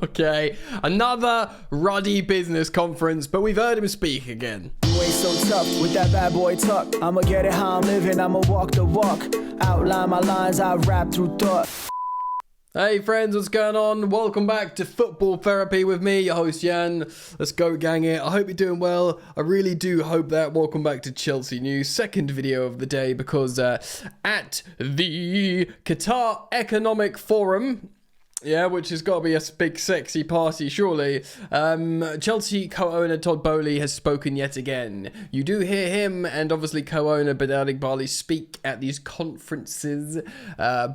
Okay, another ruddy business conference, but we've heard him speak again. You ain't so tough with that bad boy tuck. I'ma get it how I'm living, I'ma walk the walk. Outline my lines, I rap through thought. Hey friends, what's going on? Welcome back to Football Therapy with me, your host Jan. Let's go gang it. I hope you're doing well. I really do hope that. Welcome back to Chelsea News, second video of the day, because at the Qatar Economic Forum, which has got to be a big sexy party, surely. Chelsea co-owner Todd Boehly has spoken yet again. You do hear him and obviously co-owner Bilal Iqbali speak at these conferences.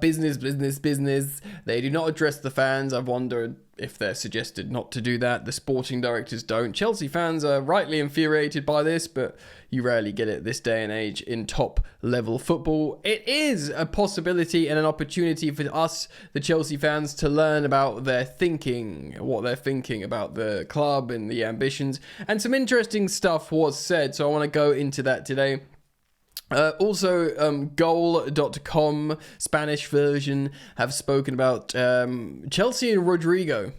Business. They do not address the fans. I've wondered if they're suggested not to do that. The sporting directors don't. Chelsea fans are rightly infuriated by this, but you rarely get it this day and age in top level football. It is a possibility and an opportunity for us, the Chelsea fans, to learn about their thinking, what they're thinking about the club and the ambitions. And some interesting stuff was said, so I want to go into that today. Also, Goal.com, Spanish version, have spoken about Chelsea and Rodrygo.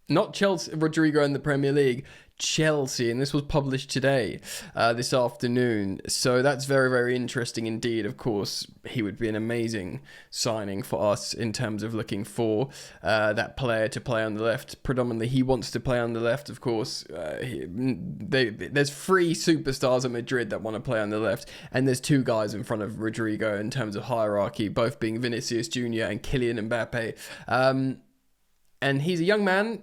Not Chelsea, Rodrygo in the Premier League, Chelsea, and this was published today, this afternoon. So that's very, very interesting indeed. Of course, he would be an amazing signing for us in terms of looking for that player to play on the left. Predominantly, he wants to play on the left, of course. There's three superstars at Madrid that want to play on the left, and there's two guys in front of Rodrygo in terms of hierarchy, both being Vinicius Jr. and Kylian Mbappe. And he's a young man,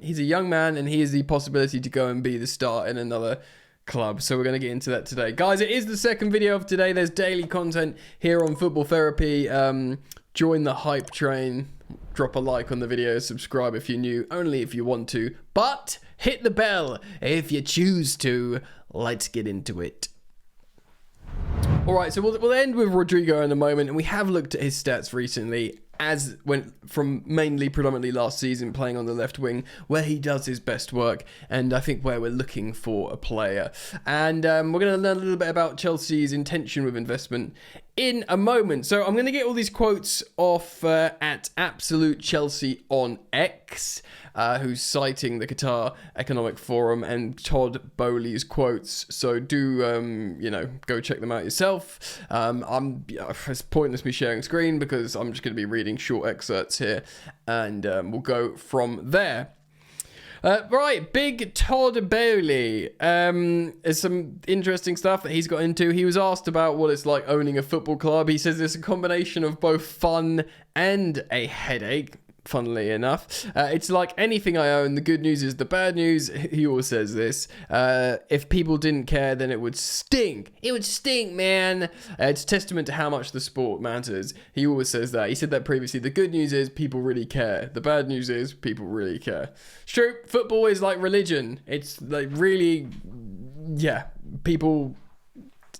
and he has the possibility to go and be the star in another club. So we're going to get into that today. Guys, it is the second video of today. There's daily content here on Football Therapy. Join the hype train. Drop a like on the video. Subscribe if you're new, only if you want to. But hit the bell if you choose to. Let's get into it. Alright, so we'll end with Rodrygo in a moment. And we have looked at his stats recently, as went from predominantly last season playing on the left wing, where he does his best work, and I think where we're looking for a player. And we're going to learn a little bit about Chelsea's intention with investment in a moment. So I'm going to get all these quotes off at Absolute Chelsea on X, who's citing the Qatar Economic Forum and Todd Boehly's quotes. So do, go check them out yourself. It's pointless me sharing screen because I'm just going to be reading short excerpts here, and we'll go from there. Right, big Todd Boehly. There's some interesting stuff that he's got into. He was asked about what it's like owning a football club. He says it's a combination of both fun and a headache. Funnily enough, it's like anything I own. The good news is the bad news. He always says this. If people didn't care, then it would stink. It would stink, man. It's testament to how much the sport matters. He always says that. He said that previously. The good news is people really care. The bad news is people really care. It's true. Football is like religion. It's like really, people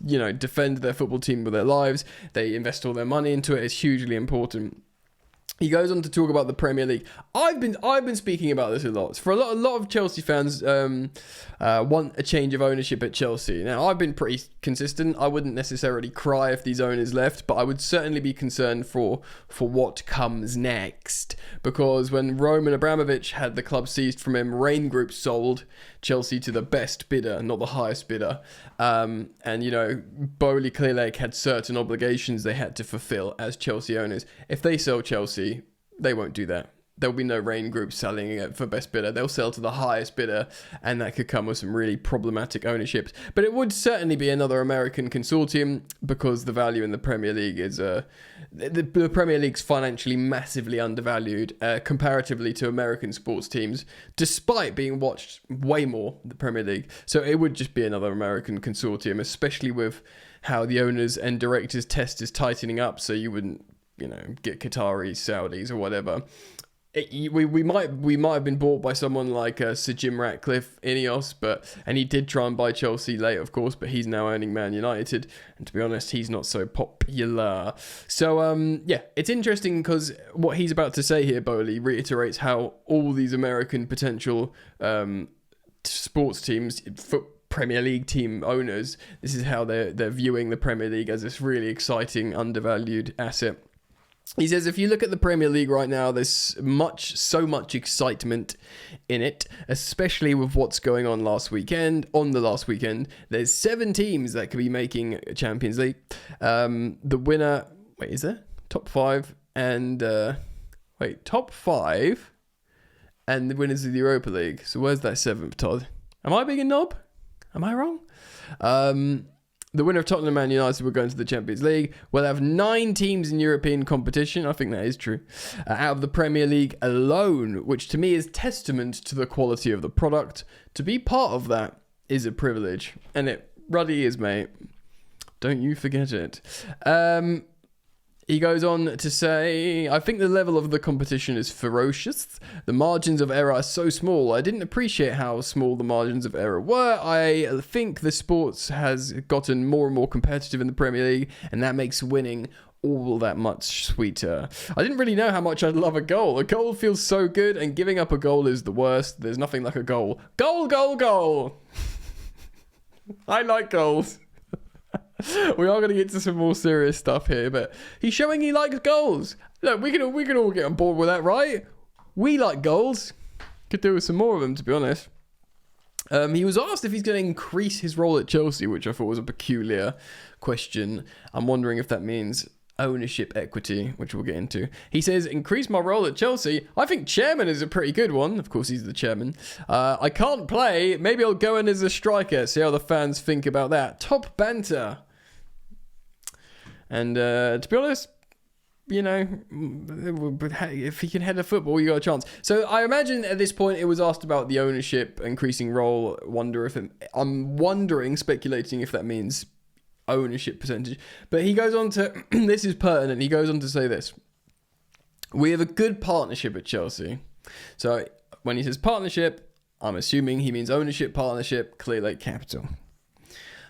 defend their football team with their lives. They invest all their money into it. It's hugely important. He goes on to talk about the Premier League. I've been speaking about this a lot. For a lot of Chelsea fans want a change of ownership at Chelsea. Now, I've been pretty consistent. I wouldn't necessarily cry if these owners left, but I would certainly be concerned for what comes next. Because when Roman Abramovich had the club seized from him, Rain Group sold Chelsea to the best bidder, not the highest bidder. Boehly Clearlake had certain obligations they had to fulfill as Chelsea owners. If they sell Chelsea, they won't do that. There'll be no Rain Group selling it for best bidder. They'll sell to the highest bidder, and that could come with some really problematic ownerships. But it would certainly be another American consortium, because the value in the Premier League is the Premier League's financially massively undervalued comparatively to American sports teams, despite being watched way more the Premier League. So it would just be another American consortium, especially with how the owners and directors test is tightening up. So you wouldn't get Qataris, Saudis, or whatever. We might have been bought by someone like Sir Jim Ratcliffe, Ineos, and he did try and buy Chelsea late, of course, but he's now owning Man United, and to be honest, he's not so popular. So it's interesting because what he's about to say here, Boehly, reiterates how all these American potential sports teams, Premier League team owners, this is how they're viewing the Premier League as this really exciting, undervalued asset. He says, if you look at the Premier League right now, there's so much excitement in it, especially with what's going on last weekend. On the last weekend, there's 7 teams that could be making Champions League. The winner, is there? Top 5 and, top 5 and the winners of the Europa League. So where's that 7th, Todd? Am I being a knob? Am I wrong? The winner of Tottenham and Man United will go into the Champions League. We'll have 9 teams in European competition. I think that is true. Out of the Premier League alone, which to me is testament to the quality of the product. To be part of that is a privilege. And it bloody is, mate. Don't you forget it. He goes on to say, I think the level of the competition is ferocious. The margins of error are so small. I didn't appreciate how small the margins of error were. I think the sports has gotten more and more competitive in the Premier League, and that makes winning all that much sweeter. I didn't really know how much I'd love a goal. A goal feels so good, and giving up a goal is the worst. There's nothing like a goal. Goal, goal, goal! I like goals. We are going to get to some more serious stuff here, but he's showing he likes goals. Look, we can all get on board with that, right? We like goals. Could do with some more of them, to be honest. He was asked if he's going to increase his role at Chelsea, which I thought was a peculiar question. I'm wondering if that means ownership equity, which we'll get into. He says, increase my role at Chelsea. I think chairman is a pretty good one. Of course, he's the chairman. I can't play. Maybe I'll go in as a striker. See how the fans think about that. Top banter. And to be honest, you know, if he can head a football, you got a chance. So I imagine at this point it was asked about the ownership increasing role. I'm wondering, speculating if that means ownership percentage. But he goes on to, this is pertinent, he goes on to say this. We have a good partnership at Chelsea. So when he says partnership, I'm assuming he means ownership, partnership, Clear Lake Capital.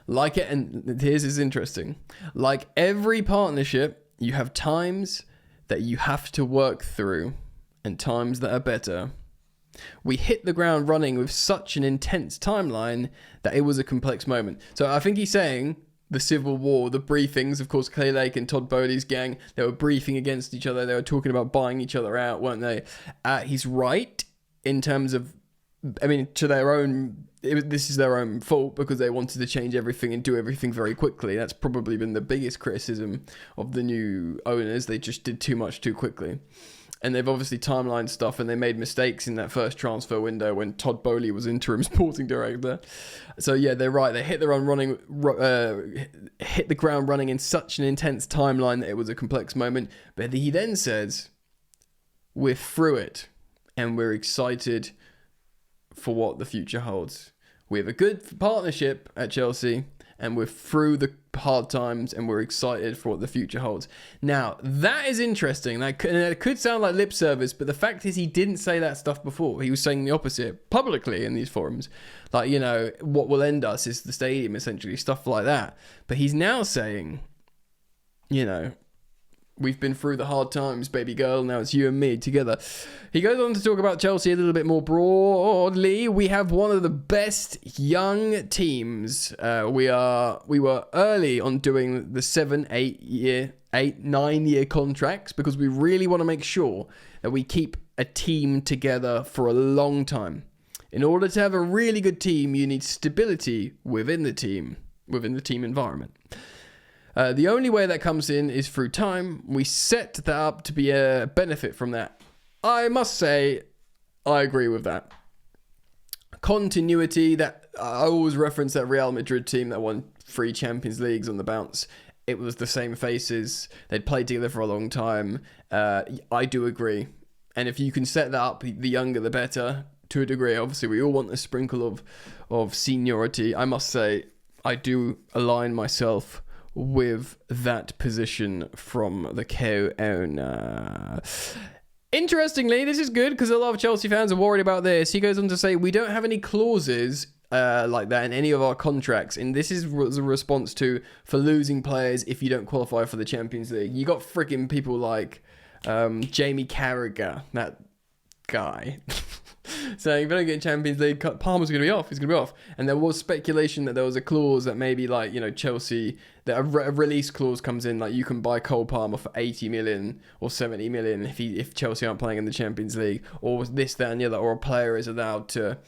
Like it, and here's is interesting. Like every partnership, you have times that you have to work through and times that are better. We hit the ground running with such an intense timeline that it was a complex moment. So I think he's saying the Civil War, the briefings, of course, Clay Lake and Todd Bowley's gang, they were briefing against each other. They were talking about buying each other out, weren't they? He's right in terms of, I mean, to their own, this is their own fault because they wanted to change everything and do everything very quickly. That's probably been the biggest criticism of the new owners. They just did too much too quickly. And they've obviously timelined stuff, and they made mistakes in that first transfer window when Todd Bowley was interim sporting director. So yeah, they're right. They hit the ground running in such an intense timeline that it was a complex moment. But he then says, "We're through it, and we're excited for what the future holds. We have a good partnership at Chelsea, and we're through the hard times, and we're excited for what the future holds." Now, that is interesting. That could sound like lip service, but the fact is he didn't say that stuff before. He was saying the opposite publicly in these forums. Like, you know, what will end us is the stadium, essentially, stuff like that. But he's now saying, you know, we've been through the hard times, baby girl. Now it's you and me together. He goes on to talk about Chelsea a little bit more broadly. We have one of the best young teams. We were early on doing the 9-year contracts because we really want to make sure that we keep a team together for a long time. In order to have a really good team, you need stability within the team environment. The only way that comes in is through time. We set that up to be a benefit from that. I must say, I agree with that. Continuity, that I always reference that Real Madrid team that won 3 Champions Leagues on the bounce. It was the same faces. They'd played together for a long time. I do agree. And if you can set that up, the younger the better, to a degree. Obviously, we all want a sprinkle of seniority. I must say, I do align myself with that position from the co-owner. Interestingly, this is good because a lot of Chelsea fans are worried about this. He goes on to say, we don't have any clauses like that in any of our contracts, and this is a response to for losing players if you don't qualify for the Champions League. You got freaking people like Jamie Carragher, that guy. saying if I don't get Champions League, Palmer's going to be off. He's going to be off. And there was speculation that there was a clause that maybe like, you know, Chelsea, that a release clause comes in, like you can buy Cole Palmer for 80 million or 70 million if Chelsea aren't playing in the Champions League, or this, that and the other, or a player is allowed to,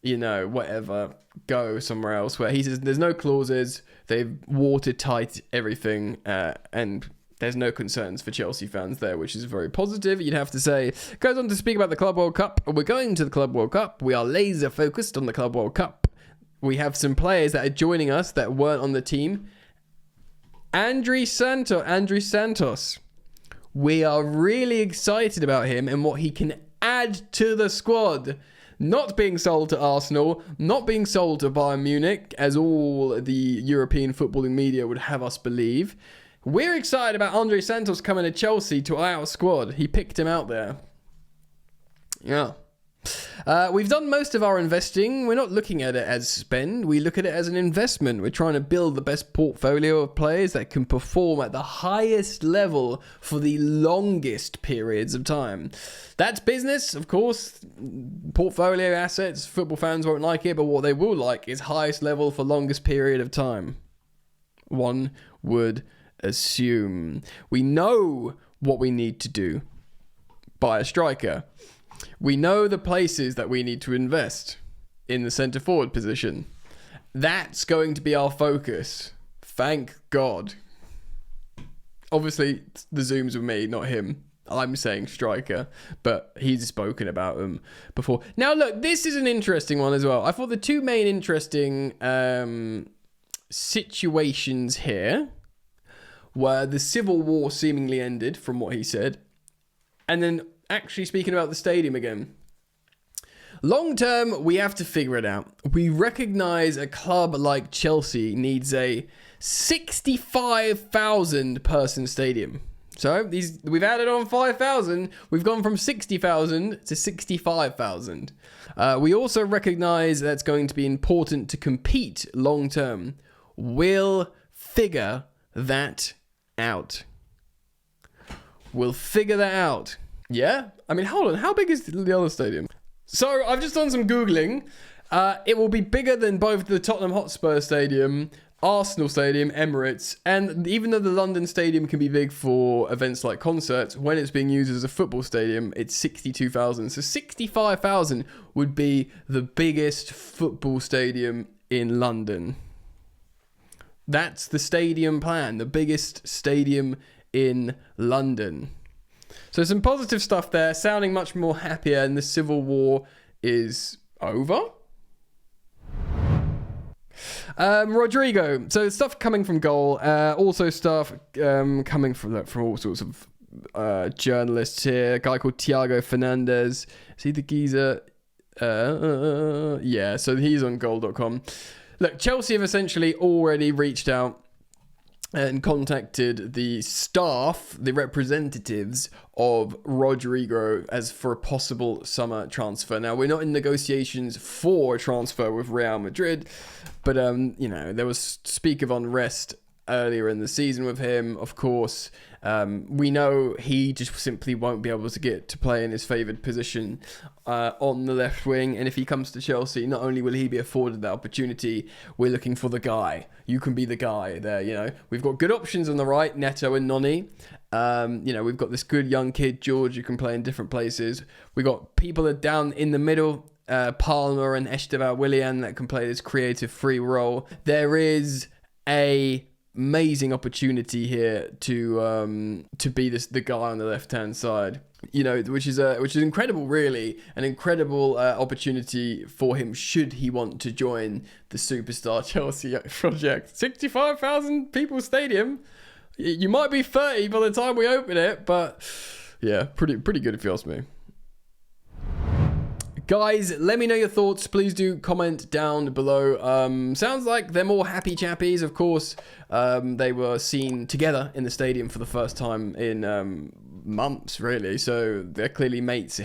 you know, whatever, go somewhere else, where he says there's no clauses, they've watertight everything, and there's no concerns for Chelsea fans there, which is very positive, you'd have to say. Goes on to speak about the Club World Cup. We're going to the Club World Cup. We are laser focused on the Club World Cup. We have some players that are joining us that weren't on the team. Andrey Santos. We are really excited about him and what he can add to the squad. Not being sold to Arsenal, not being sold to Bayern Munich, as all the European footballing media would have us believe. We're excited about Andrey Santos coming to Chelsea to our squad. He picked him out there. Yeah. We've done most of our investing. We're not looking at it as spend. We look at it as an investment. We're trying to build the best portfolio of players that can perform at the highest level for the longest periods of time. That's business, of course. Portfolio assets, football fans won't like it, but what they will like is highest level for longest period of time. One would assume. We know what we need to do. Buy a striker. We know the places that we need to invest in the centre forward position. That's going to be our focus. Thank God. Obviously, the Zooms with me, not him. I'm saying striker, but he's spoken about him before. Now, look, this is an interesting one as well. I thought the two main interesting situations here were the civil war seemingly ended, from what he said, and then actually speaking about the stadium again. Long term, we have to figure it out. We recognise a club like Chelsea needs a 65,000 person stadium. So we've added on 5,000. We've gone from 60,000 to 65,000. We also recognise that it's going to be important to compete long term. We'll figure that out. We'll figure that out. Yeah? I mean, hold on. How big is the other stadium? So, I've just done some Googling. It will be bigger than both the Tottenham Hotspur Stadium, Arsenal Stadium, Emirates, and even though the London Stadium can be big for events like concerts, when it's being used as a football stadium, it's 62,000. So, 65,000 would be the biggest football stadium in London. That's the stadium plan, the biggest stadium in London. So some positive stuff there, sounding much more happier, and the civil war is over. Rodrygo. So stuff coming from goal, also stuff coming from all sorts of journalists here. A guy called Thiago Fernandez. Is he the geezer? Yeah, so he's on goal.com. Look, Chelsea have essentially already reached out and contacted the staff, the representatives of Rodrygo as for a possible summer transfer. Now, we're not in negotiations for a transfer with Real Madrid, but, you know, there was speak of unrest earlier in the season with him, of course. We know he just simply won't be able to get to play in his favoured position on the left wing, and if he comes to Chelsea, not only will he be afforded that opportunity, we're looking for the guy. You can be the guy there, you know. We've got good options on the right, Neto and Noni. You know, we've got this good young kid, George, who can play in different places. We've got people that down in the middle, Palmer and Esteban Willian, that can play this creative free role. There is a amazing opportunity here to be the guy on the left hand side, you know, which is incredible, really, an incredible opportunity for him should he want to join the superstar Chelsea project. 65,000 people stadium. You might be 30 by the time we open it, but yeah, pretty good if you ask me. Guys, let me know your thoughts. Please do comment down below. Sounds like they're more happy chappies. Of course, they were seen together in the stadium for the first time in months, really. So they're clearly mates,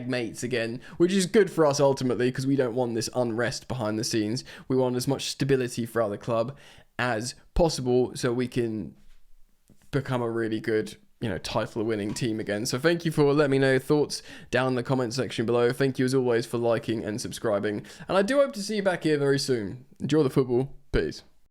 #mates again, which is good for us ultimately because we don't want this unrest behind the scenes. We want as much stability throughout the club as possible so we can become a really good title winning team again. So thank you for letting me know your thoughts down in the comment section below. Thank you as always for liking and subscribing. And I do hope to see you back here very soon. Enjoy the football. Peace.